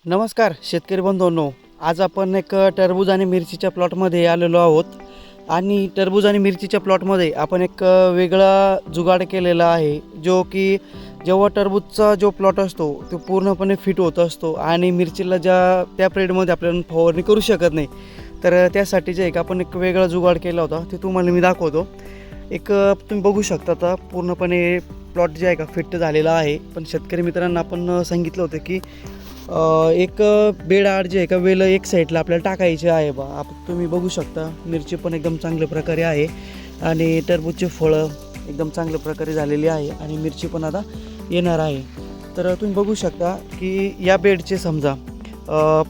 नमस्कार शेतकरी बंधूंनो, आज आपण एक टरबूज आणि मिरचीच्या प्लॉटमध्ये आलेलो आहोत. आणि टरबूज आणि मिरचीच्या प्लॉटमध्ये आपण एक वेगळा जुगाड केलेला आहे, जो की जेव्हा टरबूजचा जो प्लॉट असतो तो पूर्णपणे फिट होत असतो आणि मिरचीला त्या पिरियडमध्ये आपल्याला फवारणी करू शकत नाही. तर त्यासाठी जे एक आपण एक वेगळा जुगाड केला होता ते तुम्हाला मी दाखवतो. तुम्ही बघू शकता आता पूर्णपणे प्लॉट जे आहे का फिट झालेला आहे. पण शेतकरी मित्रांना आपण सांगितलं होतं की एक बेड आड जे आहे का वेल एक साईडला आपल्याला टाकायचे आहे बा. तुम्ही बघू शकता मिरची पण एकदम चांगल्या प्रकारे आहे आणि टरबूजचे फळं एकदम चांगल्या प्रकारे झालेली आहे आणि मिरची पण आता येणार आहे. तर तुम्ही बघू शकता की या बेडचे समजा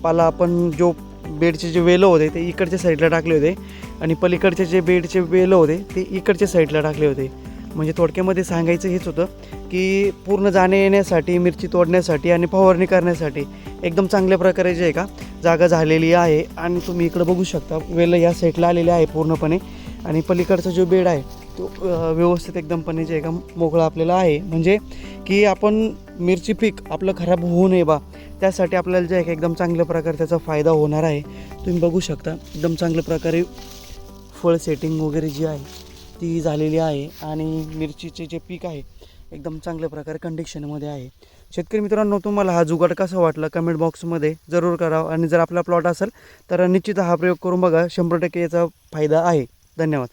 पाला आपण जो बेडचे जे वेलं होते ते इकडच्या साईडला टाकले होते आणि पलीकडचे जे बेडचे वेलं होते ते इकडच्या साईडला टाकले होते. म्हणजे थोडक्यामध्ये सांगायचं हेच होतं की पूर्ण जाणे येण्यासाठी, मिरची तोडण्यासाठी आणि फवारणी करण्यासाठी एकदम चांगल्या प्रकारे जे आहे का जागा झालेली आहे. आणि तुम्ही इकडं बघू शकता वेल या साईडला आलेले आहे पूर्णपणे आणि पलीकडचा जो बेड आहे तो व्यवस्थित एकदमपणे जे आहे का मोकळा आपल्याला आहे. म्हणजे की आपण मिरची पीक आपलं खराब होऊ नये बा, त्यासाठी आपल्याला जे आहे का एकदम चांगल्या प्रकारे त्याचा फायदा होणार आहे. तुम्ही बघू शकता एकदम चांगल्या प्रकारे फळ सेटिंग वगैरे जी आहे ती झालेली आहे आणि मिरचीचे जे पीक आहे एकदम चांगल्या प्रकारे कंडिशनमध्ये आहे. शेतकरी मित्रांनो, तुम्हाला हा जुगाड कसा वाटला कमेंट बॉक्समध्ये जरूर करा आणि जर आपला प्लॉट असेल तर निश्चित हा प्रयोग करून बघा, 100% याचा फायदा आहे. धन्यवाद.